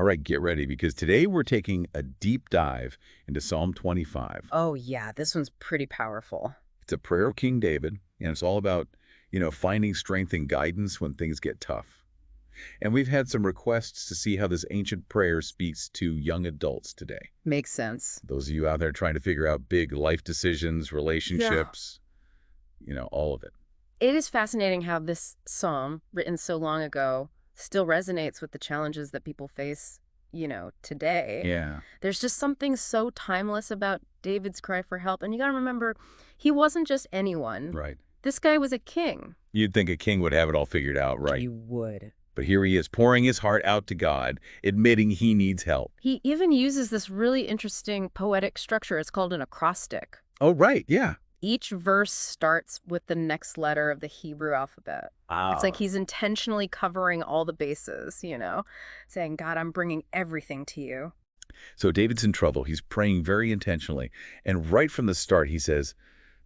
All right, get ready because today we're taking a deep dive into Psalm 25. Oh, yeah, this one's pretty powerful. It's a prayer of King David, and it's all about, finding strength and guidance when things get tough. And we've had some requests to see how this ancient prayer speaks to young adults today. Makes sense. Those of you out there trying to figure out big life decisions, Yeah. relationships, all of it. It is fascinating how this psalm, written so long ago, still resonates with the challenges that people face, today. Yeah, There's just something so timeless about David's cry for help. And you got to remember, he wasn't just anyone. right. This guy was a king. You'd think a king would have it all figured out, right? You would. But here he is pouring his heart out to God, admitting he needs help. He even uses this really interesting poetic structure. It's called an acrostic. Oh, right, yeah. Each verse starts with the next letter of the Hebrew alphabet. It's like Wow. he's intentionally covering all the bases, saying, God, I'm bringing everything to you. So David's in trouble. He's praying very intentionally. And right from the start, he says,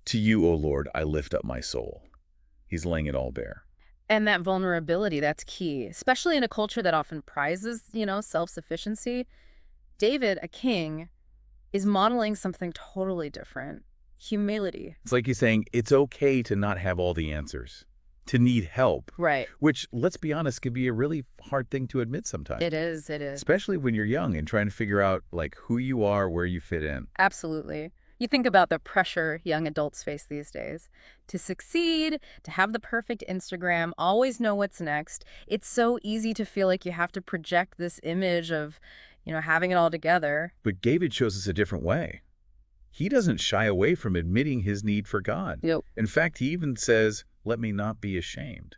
"To you, O Lord, I lift up my soul." He's laying it all bare. And that vulnerability, that's key, especially in a culture that often prizes, self-sufficiency. David, a king, is modeling something totally different. Humility. It's like he's saying, it's okay to not have all the answers, to need help, Right. which, let's be honest, can be a really hard thing to admit sometimes, It is, it is. especially when you're young and trying to figure out, like, who you are, where you fit in. Absolutely. You think about the pressure young adults face these days. To succeed, to have the perfect Instagram, always know what's next. It's so easy to feel like you have to project this image of, having it all together. But David shows us a different way. He doesn't shy away from admitting his need for God. Yep. In fact, he even says, "Let me not be ashamed."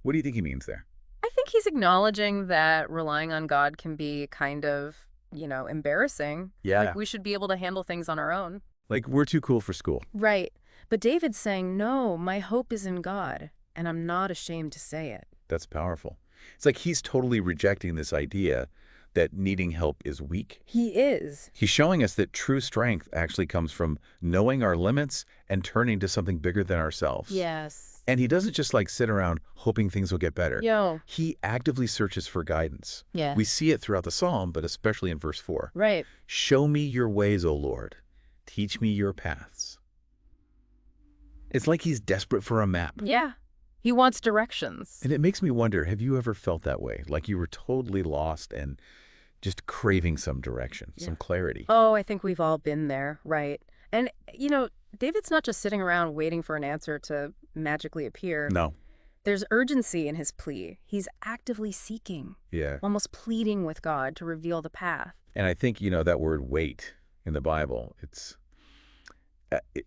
What do you think he means there? I think he's acknowledging that relying on God can be kind of, embarrassing. Yeah. Like we should be able to handle things on our own. Like, we're too cool for school. Right. But David's saying, no, my hope is in God, and I'm not ashamed to say it. That's powerful. It's like he's totally rejecting this idea that needing help is weak. He is. He's showing us that true strength actually comes from knowing our limits and turning to something bigger than ourselves. Yes. And he doesn't just like sit around hoping things will get better. Yo. He actively searches for guidance. Yeah. We see it throughout the psalm, but especially in verse 4. Right. Show me your ways, O Lord. Teach me your paths. It's like he's desperate for a map. Yeah. He wants directions. And it makes me wonder, have you ever felt that way? Like you were totally lost and just craving some direction, some clarity. Oh, I think we've all been there, right? And, David's not just sitting around waiting for an answer to magically appear. No. There's urgency in his plea. He's actively seeking, Yeah. almost pleading with God to reveal the path. And I think, that word wait in the Bible, it's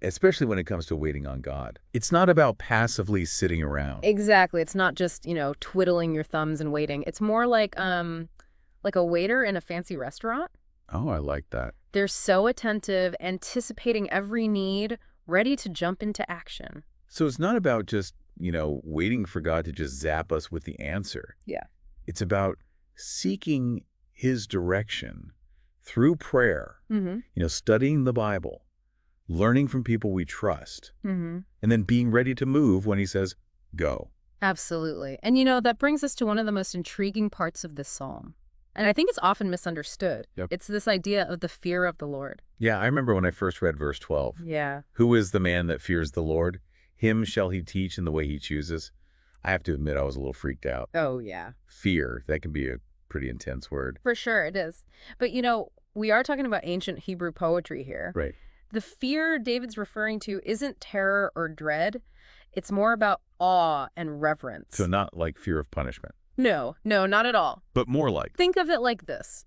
especially when it comes to waiting on God. It's not about passively sitting around. Exactly. It's not just, twiddling your thumbs and waiting. It's more like a waiter in a fancy restaurant. Oh, I like that. They're so attentive, anticipating every need, ready to jump into action. So it's not about just, waiting for God to just zap us with the answer. Yeah. It's about seeking his direction through prayer, Mm-hmm. Studying the Bible, learning from people we trust, Mm-hmm. and then being ready to move when he says, go. Absolutely. And, that brings us to one of the most intriguing parts of this psalm. And I think it's often misunderstood. Yep. It's this idea of the fear of the Lord. Yeah, I remember when I first read verse 12. Yeah. Who is the man that fears the Lord? Him shall he teach in the way he chooses. I have to admit I was a little freaked out. Oh, yeah. Fear, that can be a pretty intense word. For sure it is. But, we are talking about ancient Hebrew poetry here. Right. The fear David's referring to isn't terror or dread. It's more about awe and reverence. So not like fear of punishment, No, not at all. but more like. Think of it like this.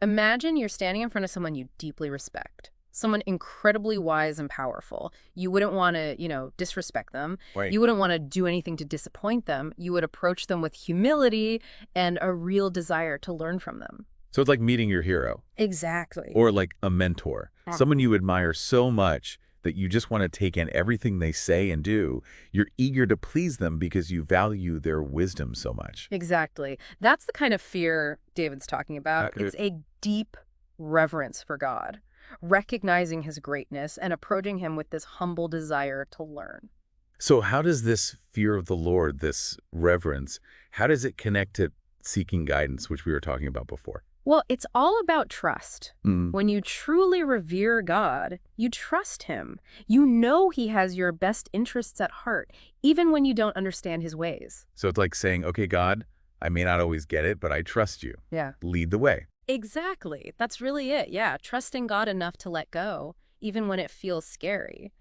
Imagine you're standing in front of someone you deeply respect, someone incredibly wise and powerful. You wouldn't want to, disrespect them. Right. You wouldn't want to do anything to disappoint them. You would approach them with humility and a real desire to learn from them. So it's like meeting your hero Exactly. or like a mentor, someone you admire so much that you just want to take in everything they say and do. You're eager to please them because you value their wisdom so much. Exactly. That's the kind of fear David's talking about. It's a deep reverence for God, recognizing his greatness and approaching him with this humble desire to learn. So how does this fear of the Lord, this reverence, how does it connect to seeking guidance, which we were talking about before? Well, it's all about trust. Mm. When you truly revere God, you trust him. You know he has your best interests at heart, even when you don't understand his ways. So it's like saying, okay, God, I may not always get it, but I trust you. Yeah. Lead the way. Exactly. That's really it. Yeah. Trusting God enough to let go, even when it feels scary.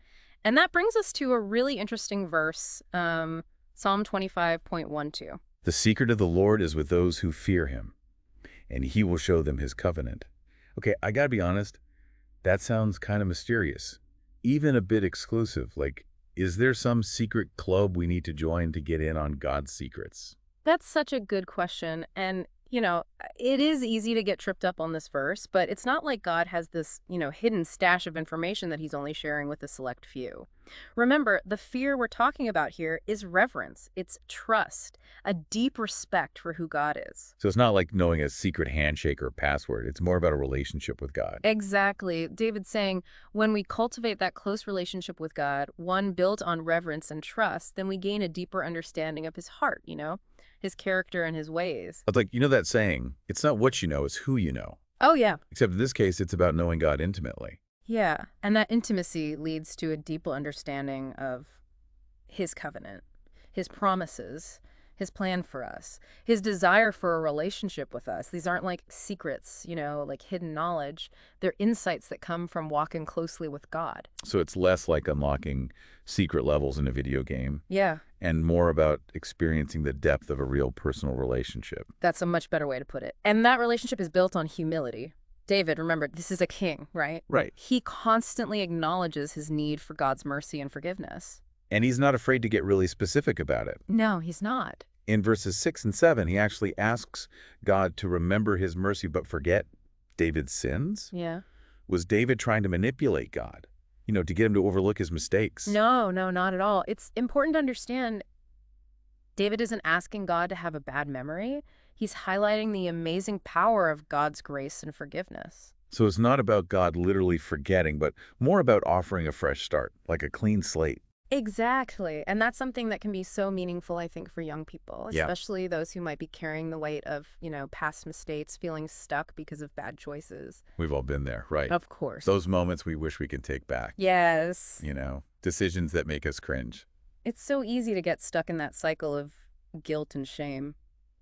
And that brings us to a really interesting verse, Psalm 25.12. The secret of the Lord is with those who fear him, and he will show them his covenant. Okay, I gotta be honest, that sounds kind of mysterious, even a bit exclusive. Like, is there some secret club we need to join to get in on God's secrets? That's such a good question. And, it is easy to get tripped up on this verse, but it's not like God has this, hidden stash of information that he's only sharing with a select few. Remember, the fear we're talking about here is reverence. It's trust, a deep respect for who God is. So it's not like knowing a secret handshake or password. It's more about a relationship with God. Exactly. David's saying when we cultivate that close relationship with God, one built on reverence and trust, then we gain a deeper understanding of his heart, his character and his ways. It's like, that saying, it's not what you know, it's who you know. Oh, yeah. Except in this case, it's about knowing God intimately. Yeah. And that intimacy leads to a deeper understanding of his covenant, his promises, his plan for us, his desire for a relationship with us. These aren't like secrets, like hidden knowledge. They're insights that come from walking closely with God. So it's less like unlocking secret levels in a video game Yeah, and more about experiencing the depth of a real personal relationship. that's a much better way to put it. And that relationship is built on humility. David, remember, this is a king, right? Right. He constantly acknowledges his need for God's mercy and forgiveness. And he's not afraid to get really specific about it. No, he's not. In verses 6 and 7, he actually asks God to remember his mercy but forget David's sins. Yeah. Was David trying to manipulate God, to get him to overlook his mistakes? No, not at all. It's important to understand David isn't asking God to have a bad memory. He's highlighting the amazing power of God's grace and forgiveness. So it's not about God literally forgetting, but more about offering a fresh start, like a clean slate. Exactly. And that's something that can be so meaningful, I think, for young people, Yeah. especially those who might be carrying the weight of, past mistakes, feeling stuck because of bad choices. We've all been there, right? Of course. Those moments we wish we could take back. Yes. Decisions that make us cringe. It's so easy to get stuck in that cycle of guilt and shame.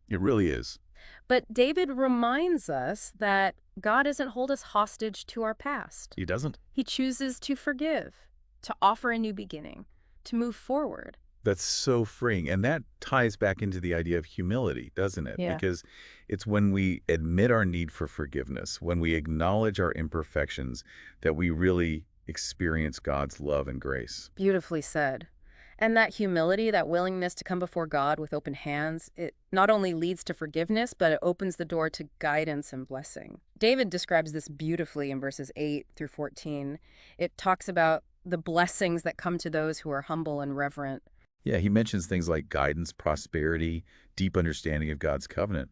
It really is. But David reminds us that God doesn't hold us hostage to our past. He doesn't. He chooses to forgive, to offer a new beginning, to move forward. That's so freeing. And that ties back into the idea of humility, doesn't it? Yeah. Because it's when we admit our need for forgiveness, when we acknowledge our imperfections, that we really experience God's love and grace. Beautifully said. And that humility, that willingness to come before God with open hands, it not only leads to forgiveness, but it opens the door to guidance and blessing. David describes this beautifully in verses 8 through 14. It talks about the blessings that come to those who are humble and reverent. Yeah, he mentions things like guidance, prosperity, deep understanding of God's covenant.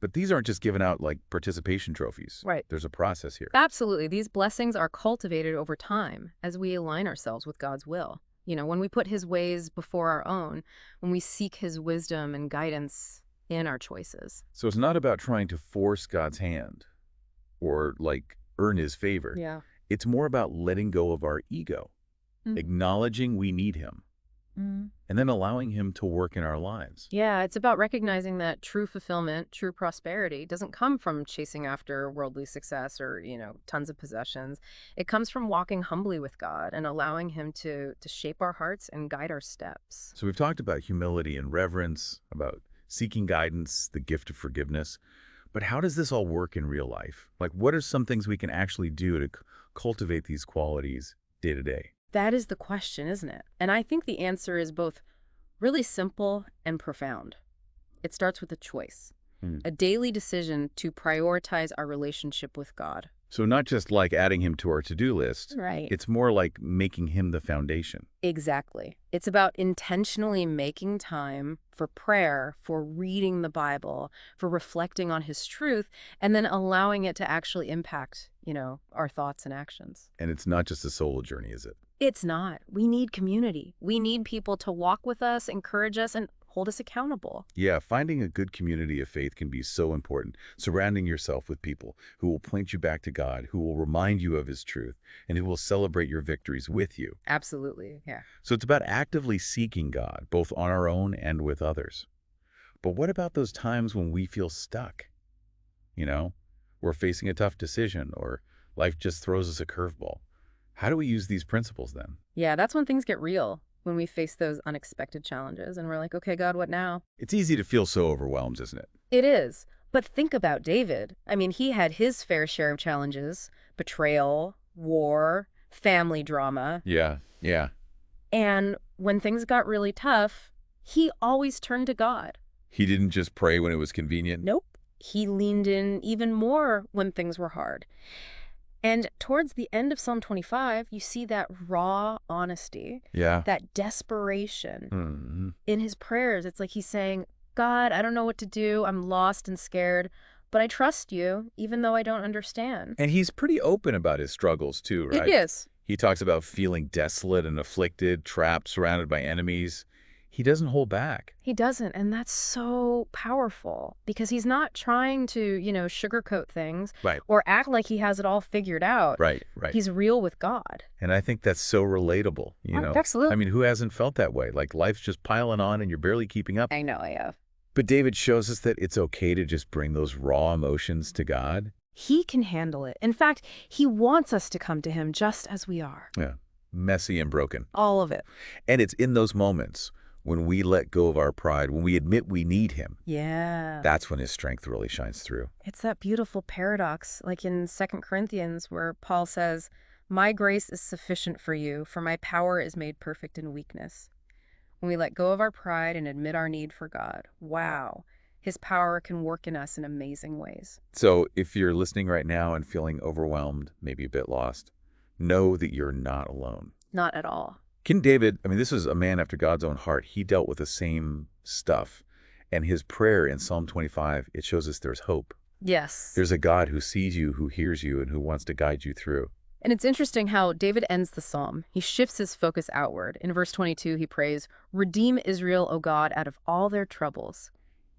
But these aren't just given out like participation trophies. Right. There's a process here. Absolutely. These blessings are cultivated over time as we align ourselves with God's will. When we put his ways before our own, when we seek his wisdom and guidance in our choices. So it's not about trying to force God's hand or like earn his favor. Yeah. It's more about letting go of our ego, acknowledging we need him, and then allowing him to work in our lives. Yeah, it's about recognizing that true fulfillment, true prosperity doesn't come from chasing after worldly success or, tons of possessions. It comes from walking humbly with God and allowing him to shape our hearts and guide our steps. So we've talked about humility and reverence, about seeking guidance, the gift of forgiveness. But how does this all work in real life? Like, what are some things we can actually do to cultivate these qualities day to day? That is the question, isn't it? And I think the answer is both really simple and profound. It starts with a choice, a daily decision to prioritize our relationship with God. So not just like adding him to our to-do list. Right. It's more like making him the foundation. Exactly. It's about intentionally making time for prayer, for reading the Bible, for reflecting on his truth, and then allowing it to actually impact, our thoughts and actions. And it's not just a solo journey, is it? It's not. We need community. We need people to walk with us, encourage us, and hold us accountable. Yeah, finding a good community of faith can be so important. Surrounding yourself with people who will point you back to God, who will remind you of his truth, and who will celebrate your victories with you. Absolutely, yeah. So it's about actively seeking God, both on our own and with others. But what about those times when we feel stuck? You know, we're facing a tough decision or life just throws us a curveball. How do we use these principles then? Yeah, that's when things get real, when we face those unexpected challenges and we're like, okay, God, what now? It's easy to feel so overwhelmed, isn't it? It is. But think about David. I mean, he had his fair share of challenges: betrayal, war, family drama. Yeah. And when things got really tough, he always turned to God. He didn't just pray when it was convenient. Nope. He leaned in even more when things were hard. And towards the end of Psalm 25, you see that raw honesty, Yeah. that desperation Hmm. in his prayers. It's like he's saying, God, I don't know what to do. I'm lost and scared, but I trust you, even though I don't understand. And he's pretty open about his struggles too, It right? is. He talks about feeling desolate and afflicted, trapped, surrounded by enemies. He doesn't hold back. He doesn't, and that's so powerful because he's not trying to, sugarcoat things Right. or act like he has it all figured out. Right. He's real with God. And I think that's so relatable, Absolutely. I mean, who hasn't felt that way? Like life's just piling on and you're barely keeping up. I know I have. But David shows us that it's okay to just bring those raw emotions to God. He can handle it. In fact, he wants us to come to him just as we are. Yeah. Messy and broken. All of it. And it's in those moments when we let go of our pride, when we admit we need him, Yeah. that's when his strength really shines through. It's that beautiful paradox, like in 2 Corinthians, where Paul says, my grace is sufficient for you, for my power is made perfect in weakness. When we let go of our pride and admit our need for God, wow, his power can work in us in amazing ways. So if you're listening right now and feeling overwhelmed, maybe a bit lost, know that you're not alone. Not at all. King David, I mean, this is a man after God's own heart. He dealt with the same stuff. And his prayer in Psalm 25, it shows us there's hope. Yes. There's a God who sees you, who hears you, and who wants to guide you through. And it's interesting how David ends the psalm. He shifts his focus outward. In verse 22, he prays, redeem Israel, O God, out of all their troubles.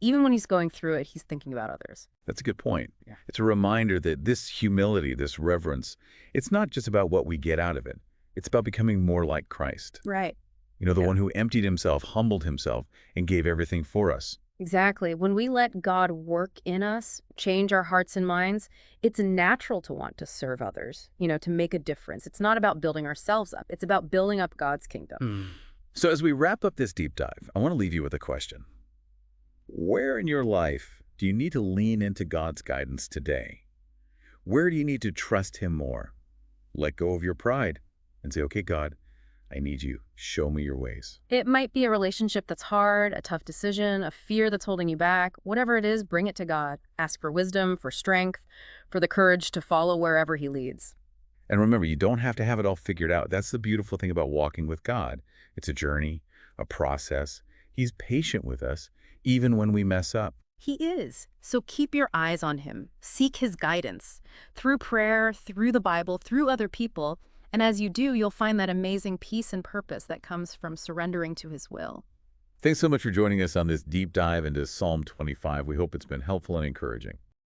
Even when he's going through it, he's thinking about others. That's a good point. Yeah. It's a reminder that this humility, this reverence, it's not just about what we get out of it. It's about becoming more like Christ. Right. The one who emptied himself, humbled himself, and gave everything for us. Exactly. When we let God work in us, change our hearts and minds, it's natural to want to serve others, to make a difference. It's not about building ourselves up. It's about building up God's kingdom. So as we wrap up this deep dive, I want to leave you with a question. Where in your life do you need to lean into God's guidance today? Where do you need to trust him more? Let go of your pride and say, okay, God, I need you. Show me your ways. It might be a relationship that's hard, a tough decision, a fear that's holding you back. Whatever it is, bring it to God. Ask for wisdom, for strength, for the courage to follow wherever he leads. And remember, you don't have to have it all figured out. That's the beautiful thing about walking with God. It's a journey, a process. He's patient with us, even when we mess up. He is. So keep your eyes on him. Seek his guidance through prayer, through the Bible, through other people. And as you do, you'll find that amazing peace and purpose that comes from surrendering to his will. Thanks so much for joining us on this deep dive into Psalm 25. We hope it's been helpful and encouraging.